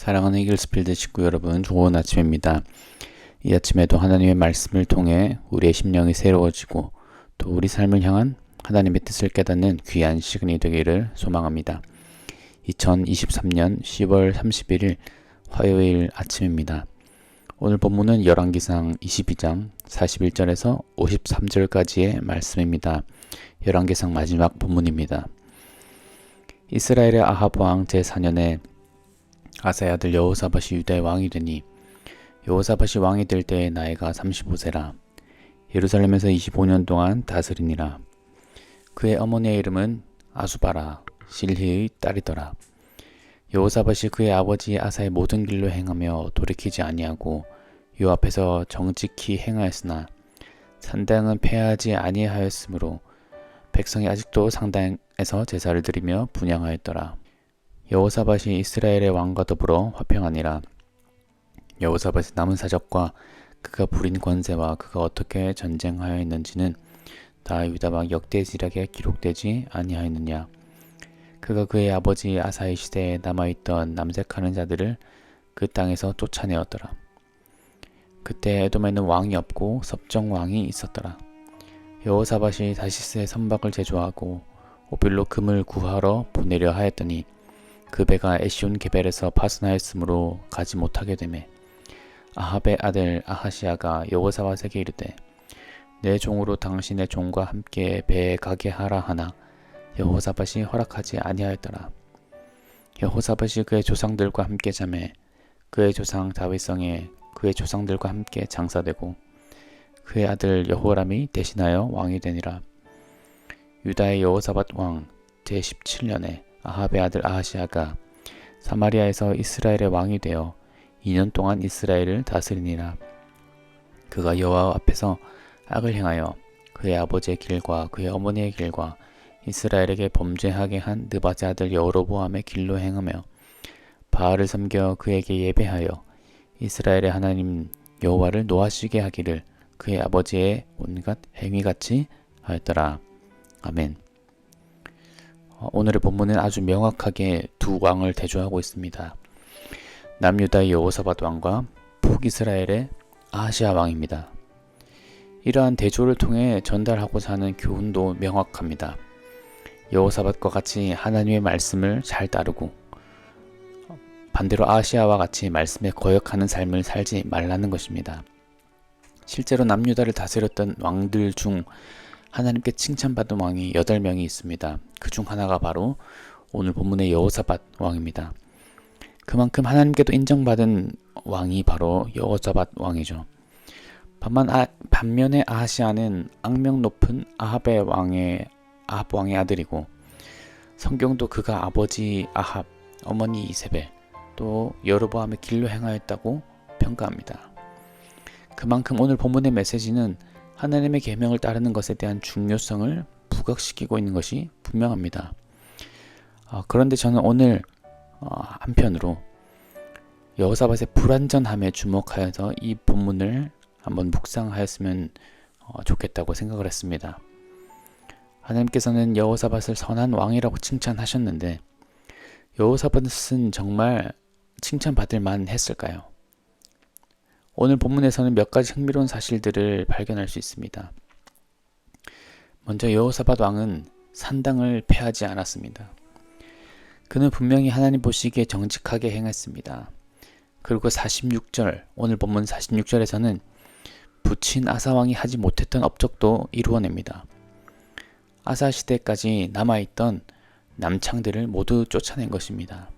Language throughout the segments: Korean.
사랑하는 이글스필드 식구 여러분, 좋은 아침입니다. 이 아침에도 하나님의 말씀을 통해 우리의 심령이 새로워지고 또 우리 삶을 향한 하나님의 뜻을 깨닫는 귀한 시간이 되기를 소망합니다. 2023년 10월 31일 화요일 아침입니다. 오늘 본문은 열왕기상 22장 41절에서 53절까지의 말씀입니다. 열왕기상 마지막 본문입니다. 이스라엘의 아합 왕 제4년에 아사의 아들 여호사밧이 유다의 왕이 되니 여호사밧이 왕이 될 때의 나이가 35세라. 예루살렘에서 25년 동안 다스리니라. 그의 어머니의 이름은 아수바라 실히의 딸이더라. 여호사밧이 그의 아버지 아사의 모든 길로 행하며 돌이키지 아니하고 요 앞에서 정직히 행하였으나 산당은 폐하지 아니하였으므로 백성이 아직도 상당에서 제사를 드리며 분향하였더라. 여호사밧이 이스라엘의 왕과 더불어 화평하니라. 여호사밧의 남은 사적과 그가 부린 권세와 그가 어떻게 전쟁하였는지는 다 유다왕 역대지략에 기록되지 아니하였느냐. 그가 그의 아버지 아사의 시대에 남아있던 남색하는 자들을 그 땅에서 쫓아내었더라. 그때 에돔에는 왕이 없고 섭정 왕이 있었더라. 여호사밧이 다시스의 선박을 제조하고 오빌로 금을 구하러 보내려 하였더니 그 배가 에시온 게벨에서 파선하였으므로 가지 못하게 되매 아합의 아들 아하시아가 여호사밧에게 이르되 내 종으로 당신의 종과 함께 배에 가게 하라 하나 여호사밧이 허락하지 아니하였더라. 여호사밧이 그의 조상들과 함께 자매 그의 조상 다윗성에 그의 조상들과 함께 장사되고 그의 아들 여호람이 대신하여 왕이 되니라. 유다의 여호사밧 왕 제17년에 아합의 아들 아하시아가 사마리아에서 이스라엘의 왕이 되어 2년 동안 이스라엘을 다스리니라. 그가 여호와 앞에서 악을 행하여 그의 아버지의 길과 그의 어머니의 길과 이스라엘에게 범죄하게 한 느바제 아들 여로보암의 길로 행하며 바알을 섬겨 그에게 예배하여 이스라엘의 하나님 여호와를 노하시게 하기를 그의 아버지의 온갖 행위같이 하였더라. 아멘. 오늘의 본문은 아주 명확하게 두 왕을 대조하고 있습니다. 남유다의 여호사밧 왕과 북이스라엘의 아하시아 왕입니다. 이러한 대조를 통해 전달하고자 하는 교훈도 명확합니다. 여호사밧과 같이 하나님의 말씀을 잘 따르고 반대로 아하시아와 같이 말씀에 거역하는 삶을 살지 말라는 것입니다. 실제로 남유다를 다스렸던 왕들 중 하나님께 칭찬받은 왕이 8명이 있습니다. 그 중 하나가 바로 오늘 본문의 여호사밧 왕입니다. 그만큼 하나님께도 인정받은 왕이 바로 여호사밧 왕이죠. 반면에 아하시아는 악명 높은 아합 왕의 아들이고 성경도 그가 아버지 아합, 어머니 이세벨, 또 여로보암의 길로 행하였다고 평가합니다. 그만큼 오늘 본문의 메시지는 하나님의 계명을 따르는 것에 대한 중요성을 부각시키고 있는 것이 분명합니다. 그런데 저는 오늘 한편으로 여호사밧의 불완전함에 주목하여서 이 본문을 한번 묵상하였으면 좋겠다고 생각을 했습니다. 하나님께서는 여호사밧을 선한 왕이라고 칭찬하셨는데 여호사밧은 정말 칭찬받을 만했을까요? 오늘 본문에서는 몇 가지 흥미로운 사실들을 발견할 수 있습니다. 먼저 여호사밧 왕은 산당을 폐하지 않았습니다. 그는 분명히 하나님 보시기에 정직하게 행했습니다. 그리고 46절, 오늘 본문 46절에서는 부친 아사 왕이 하지 못했던 업적도 이루어냅니다. 아사 시대까지 남아있던 남창들을 모두 쫓아낸 것입니다.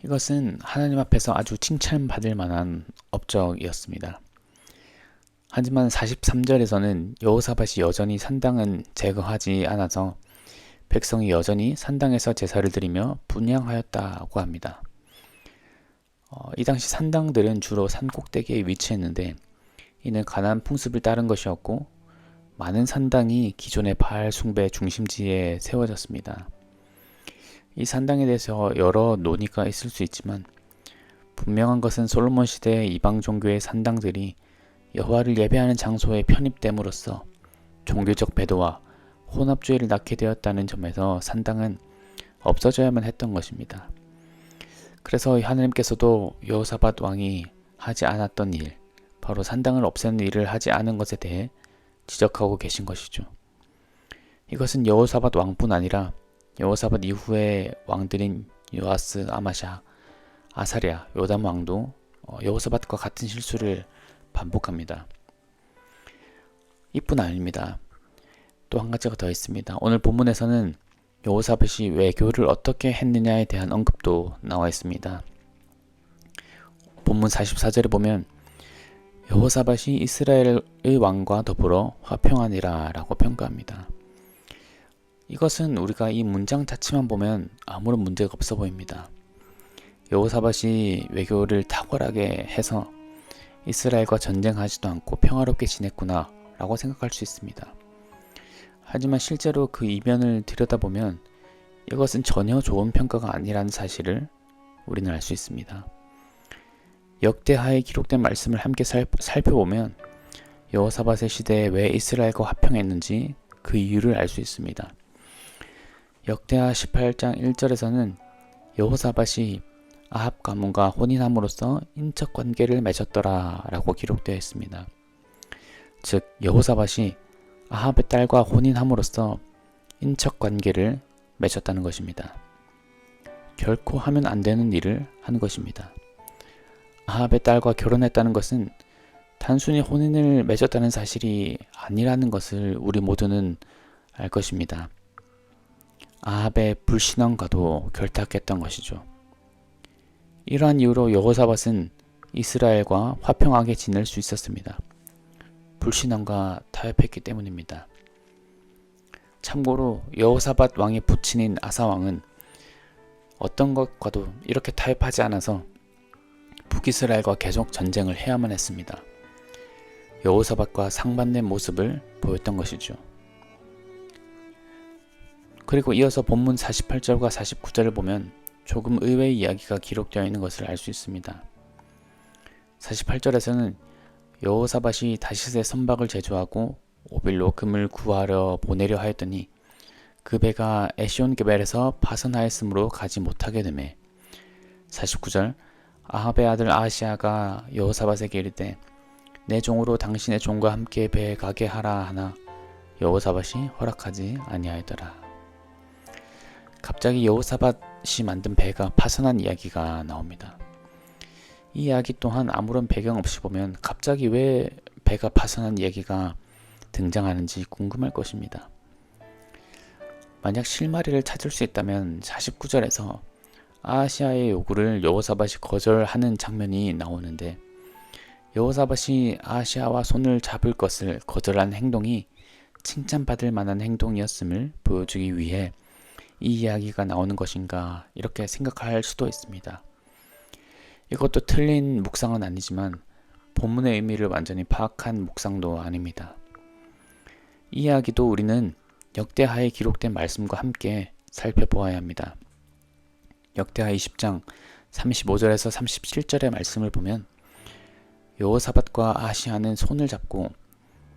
이것은 하나님 앞에서 아주 칭찬받을 만한 업적이었습니다. 하지만 43절에서는 여호사밧이 여전히 산당은 제거하지 않아서 백성이 여전히 산당에서 제사를 드리며 분향하였다고 합니다. 이 당시 산당들은 주로 산 꼭대기에 위치했는데 이는 가나안 풍습을 따른 것이었고 많은 산당이 기존의 바알 숭배 중심지에 세워졌습니다. 이 산당에 대해서 여러 논의가 있을 수 있지만 분명한 것은 솔로몬 시대의 이방 종교의 산당들이 여호와를 예배하는 장소에 편입됨으로써 종교적 배도와 혼합주의를 낳게 되었다는 점에서 산당은 없어져야만 했던 것입니다. 그래서 하나님께서도 여호사밧 왕이 하지 않았던 일, 바로 산당을 없애는 일을 하지 않은 것에 대해 지적하고 계신 것이죠. 이것은 여호사밧 왕뿐 아니라 여호사밧 이후의 왕들인 요아스, 아마샤, 아사랴, 요담 왕도 여호사밧과 같은 실수를 반복합니다. 이뿐 아닙니다. 또 한 가지가 더 있습니다. 오늘 본문에서는 여호사밧이 외교를 어떻게 했느냐에 대한 언급도 나와 있습니다. 본문 44절에 보면 여호사밧이 이스라엘의 왕과 더불어 화평하니라 라고 평가합니다. 이것은 우리가 이 문장 자체만 보면 아무런 문제가 없어 보입니다. 여호사밧이 외교를 탁월하게 해서 이스라엘과 전쟁하지도 않고 평화롭게 지냈구나 라고 생각할 수 있습니다. 하지만 실제로 그 이면을 들여다보면 이것은 전혀 좋은 평가가 아니라는 사실을 우리는 알 수 있습니다. 역대하에 기록된 말씀을 함께 살펴보면 여호사밧의 시대에 왜 이스라엘과 화평했는지 그 이유를 알 수 있습니다. 역대하 18장 1절에서는 여호사밧이 아합 가문과 혼인함으로써 인척 관계를 맺었더라 라고 기록되어 있습니다. 즉 여호사밧이 아합의 딸과 혼인함으로써 인척 관계를 맺었다는 것입니다. 결코 하면 안 되는 일을 한 것입니다. 아합의 딸과 결혼했다는 것은 단순히 혼인을 맺었다는 사실이 아니라는 것을 우리 모두는 알 것입니다. 아합의 불신앙과도 결탁했던 것이죠. 이러한 이유로 여호사밧은 이스라엘과 화평하게 지낼 수 있었습니다. 불신앙과 타협했기 때문입니다. 참고로 여호사밧 왕의 부친인 아사 왕은 어떤 것과도 이렇게 타협하지 않아서 북이스라엘과 계속 전쟁을 해야만 했습니다. 여호사밧과 상반된 모습을 보였던 것이죠. 그리고 이어서 본문 48절과 49절을 보면 조금 의외의 이야기가 기록되어 있는 것을 알 수 있습니다. 48절에서는 여호사밧이 다윗의 선박을 제조하고 오빌로 금을 구하러 보내려 하였더니 그 배가 에시온게벨에서 파선하였으므로 가지 못하게 되매 49절 아합의 아들 아하시아가 여호사밧에게 이르되 내 종으로 당신의 종과 함께 배에 가게 하라 하나 여호사밧이 허락하지 아니하였더라. 갑자기 여호사밧이 만든 배가 파선한 이야기가 나옵니다. 이 이야기 또한 아무런 배경 없이 보면 갑자기 왜 배가 파선한 이야기가 등장하는지 궁금할 것입니다. 만약 실마리를 찾을 수 있다면 49절에서 아하시아의 요구를 여호사밧이 거절하는 장면이 나오는데 여호사밧이 아하시아와 손을 잡을 것을 거절한 행동이 칭찬받을 만한 행동이었음을 보여주기 위해 이 이야기가 나오는 것인가 이렇게 생각할 수도 있습니다. 이것도 틀린 묵상은 아니지만 본문의 의미를 완전히 파악한 묵상도 아닙니다. 이 이야기도 우리는 역대하에 기록된 말씀과 함께 살펴보아야 합니다. 역대하 20장 35절에서 37절의 말씀을 보면 여호사밧과 아하시아는 손을 잡고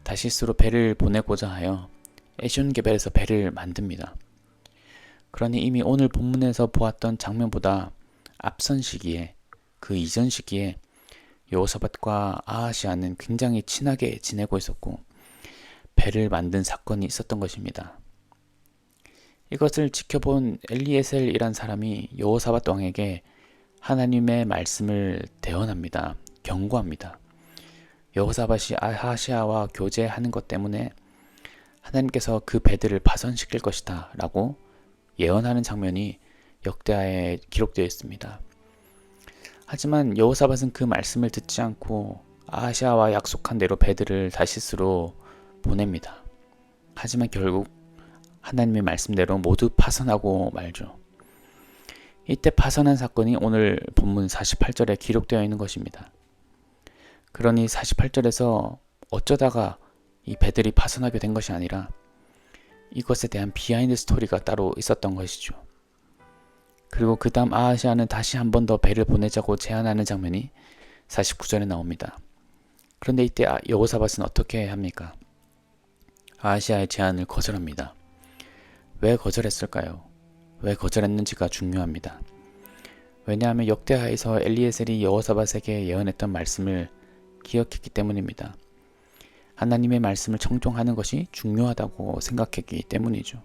다시스로 배를 보내고자 하여 에시온게벨에서 배를 만듭니다. 그러니 이미 오늘 본문에서 보았던 장면보다 앞선 시기에 그 이전 시기에 여호사밧과 아하시아는 굉장히 친하게 지내고 있었고 배를 만든 사건이 있었던 것입니다. 이것을 지켜본 엘리에셀이란 사람이 여호사밧 왕에게 하나님의 말씀을 대언합니다. 경고합니다. 여호사밧이 아하시아와 교제하는 것 때문에 하나님께서 그 배들을 파손시킬 것이다 라고 예언하는 장면이 역대하에 기록되어 있습니다. 하지만 여호사밧은 그 말씀을 듣지 않고 아하시아와 약속한 대로 배들을 다시스로 보냅니다. 하지만 결국 하나님의 말씀대로 모두 파선하고 말죠. 이때 파선한 사건이 오늘 본문 48절에 기록되어 있는 것입니다. 그러니 48절에서 어쩌다가 이 배들이 파선하게 된 것이 아니라 이것에 대한 비하인드 스토리가 따로 있었던 것이죠. 그리고 그 다음 아하시아는 다시 한 번 더 배를 보내자고 제안하는 장면이 49절에 나옵니다. 그런데 이때 여호사밧은 어떻게 합니까? 아하시아의 제안을 거절합니다. 왜 거절했을까요? 왜 거절했는지가 중요합니다. 왜냐하면 역대하에서 엘리에셀이 여호사밧에게 예언했던 말씀을 기억했기 때문입니다. 하나님의 말씀을 청종하는 것이 중요하다고 생각했기 때문이죠.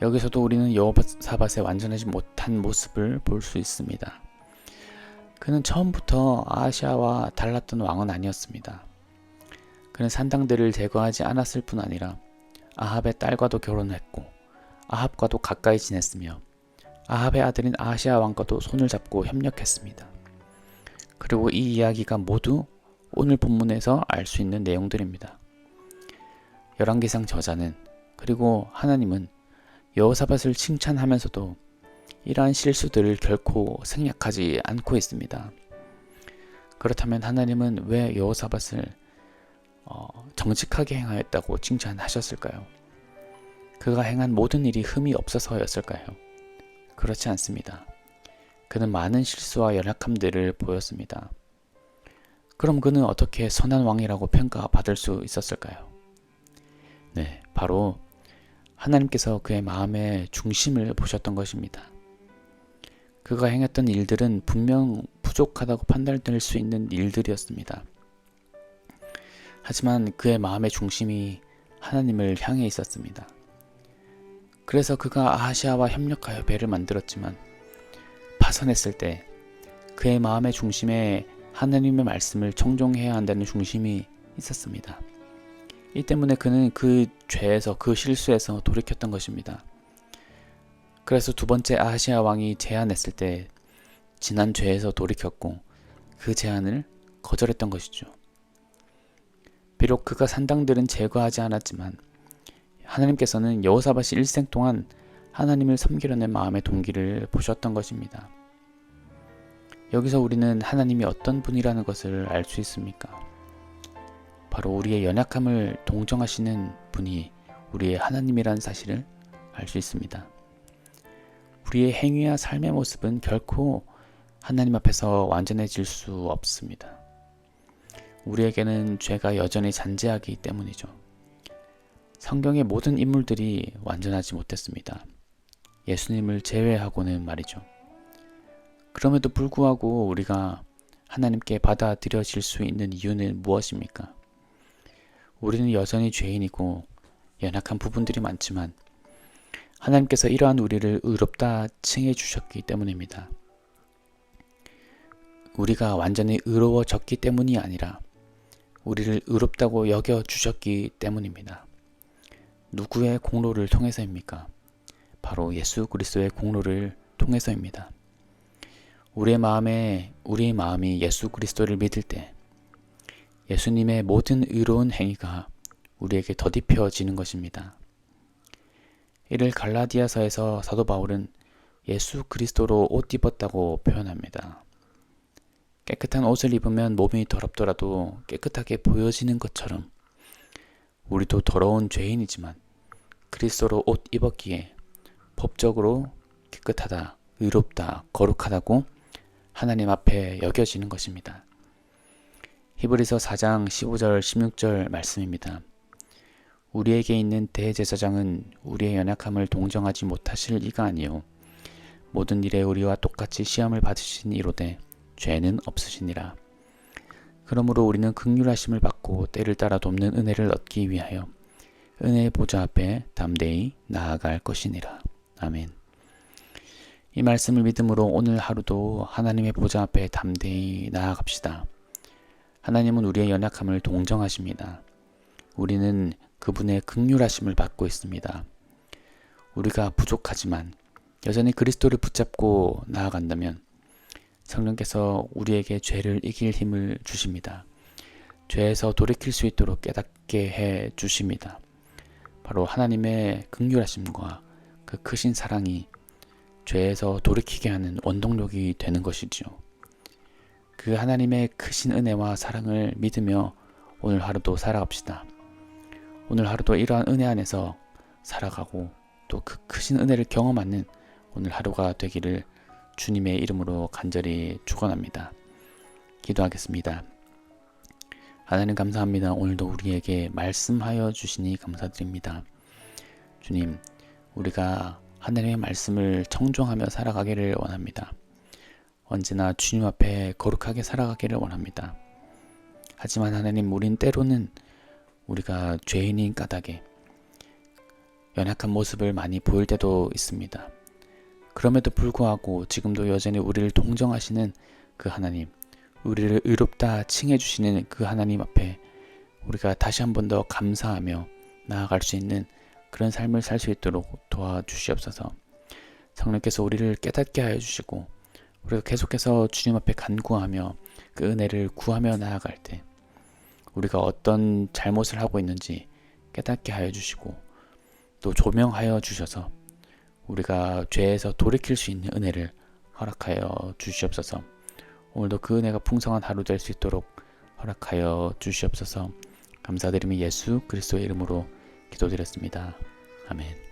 여기서도 우리는 여호사밧의 완전하지 못한 모습을 볼 수 있습니다. 그는 처음부터 아하시아와 달랐던 왕은 아니었습니다. 그는 산당들을 제거하지 않았을 뿐 아니라 아합의 딸과도 결혼했고 아합과도 가까이 지냈으며 아합의 아들인 아하시아 왕과도 손을 잡고 협력했습니다. 그리고 이 이야기가 모두 오늘 본문에서 알 수 있는 내용들입니다. 열왕기상 저자는 그리고 하나님은 여호사밧을 칭찬하면서도 이러한 실수들을 결코 생략하지 않고 있습니다. 그렇다면 하나님은 왜 여호사밧을 정직하게 행하였다고 칭찬하셨을까요? 그가 행한 모든 일이 흠이 없어서였을까요? 그렇지 않습니다. 그는 많은 실수와 연약함들을 보였습니다. 그럼 그는 어떻게 선한 왕이라고 평가받을 수 있었을까요? 네, 바로 하나님께서 그의 마음의 중심을 보셨던 것입니다. 그가 행했던 일들은 분명 부족하다고 판단될 수 있는 일들이었습니다. 하지만 그의 마음의 중심이 하나님을 향해 있었습니다. 그래서 그가 아하시아와 협력하여 배를 만들었지만 파산했을 때 그의 마음의 중심에 하나님의 말씀을 청종해야 한다는 중심이 있었습니다. 이 때문에 그는 그 죄에서, 그 실수에서 돌이켰던 것입니다. 그래서 두 번째 아하시아 왕이 제안했을 때 지난 죄에서 돌이켰고 그 제안을 거절했던 것이죠. 비록 그가 산당들은 제거하지 않았지만 하나님께서는 여호사밧이 일생 동안 하나님을 섬기려는 마음의 동기를 보셨던 것입니다. 여기서 우리는 하나님이 어떤 분이라는 것을 알 수 있습니까? 바로 우리의 연약함을 동정하시는 분이 우리의 하나님이라는 사실을 알 수 있습니다. 우리의 행위와 삶의 모습은 결코 하나님 앞에서 완전해질 수 없습니다. 우리에게는 죄가 여전히 잔재하기 때문이죠. 성경의 모든 인물들이 완전하지 못했습니다. 예수님을 제외하고는 말이죠. 그럼에도 불구하고 우리가 하나님께 받아들여질 수 있는 이유는 무엇입니까? 우리는 여전히 죄인이고 연약한 부분들이 많지만 하나님께서 이러한 우리를 의롭다 칭해 주셨기 때문입니다. 우리가 완전히 의로워졌기 때문이 아니라 우리를 의롭다고 여겨 주셨기 때문입니다. 누구의 공로를 통해서입니까? 바로 예수 그리스도의 공로를 통해서입니다. 우리의 마음이 예수 그리스도를 믿을 때 예수님의 모든 의로운 행위가 우리에게 더딥혀지는 것입니다. 이를 갈라디아서에서 사도 바울은 예수 그리스도로 옷 입었다고 표현합니다. 깨끗한 옷을 입으면 몸이 더럽더라도 깨끗하게 보여지는 것처럼 우리도 더러운 죄인이지만 그리스도로 옷 입었기에 법적으로 깨끗하다, 의롭다, 거룩하다고 하나님 앞에 여겨지는 것입니다. 히브리서 4장 15절 16절 말씀입니다. 우리에게 있는 대제사장은 우리의 연약함을 동정하지 못하실 이가 아니요 모든 일에 우리와 똑같이 시험을 받으신 이로되 죄는 없으시니라. 그러므로 우리는 긍휼하심을 받고 때를 따라 돕는 은혜를 얻기 위하여 은혜의 보좌 앞에 담대히 나아갈 것이니라. 아멘. 이 말씀을 믿음으로 오늘 하루도 하나님의 보좌 앞에 담대히 나아갑시다. 하나님은 우리의 연약함을 동정하십니다. 우리는 그분의 긍휼하심을 받고 있습니다. 우리가 부족하지만 여전히 그리스도를 붙잡고 나아간다면 성령께서 우리에게 죄를 이길 힘을 주십니다. 죄에서 돌이킬 수 있도록 깨닫게 해 주십니다. 바로 하나님의 긍휼하심과 그 크신 사랑이 죄에서 돌이키게 하는 원동력이 되는 것이지요. 그 하나님의 크신 은혜와 사랑을 믿으며 오늘 하루도 살아갑시다. 오늘 하루도 이러한 은혜 안에서 살아가고 또 그 크신 은혜를 경험하는 오늘 하루가 되기를 주님의 이름으로 간절히 축원합니다. 기도하겠습니다. 하나님 감사합니다. 오늘도 우리에게 말씀하여 주시니 감사드립니다. 주님, 우리가 하나님의 말씀을 청종하며 살아가기를 원합니다. 언제나 주님 앞에 거룩하게 살아가기를 원합니다. 하지만 하나님, 우린 때로는 우리가 죄인인 까닭에 연약한 모습을 많이 보일 때도 있습니다. 그럼에도 불구하고 지금도 여전히 우리를 동정하시는 그 하나님, 우리를 의롭다 칭해주시는 그 하나님 앞에 우리가 다시 한 번 더 감사하며 나아갈 수 있는 그런 삶을 살 수 있도록 도와주시옵소서. 성령께서 우리를 깨닫게 하여 주시고 우리가 계속해서 주님 앞에 간구하며 그 은혜를 구하며 나아갈 때 우리가 어떤 잘못을 하고 있는지 깨닫게 하여 주시고 또 조명하여 주셔서 우리가 죄에서 돌이킬 수 있는 은혜를 허락하여 주시옵소서. 오늘도 그 은혜가 풍성한 하루 될 수 있도록 허락하여 주시옵소서. 감사드리며 예수 그리스도의 이름으로 기도드렸습니다. 아멘.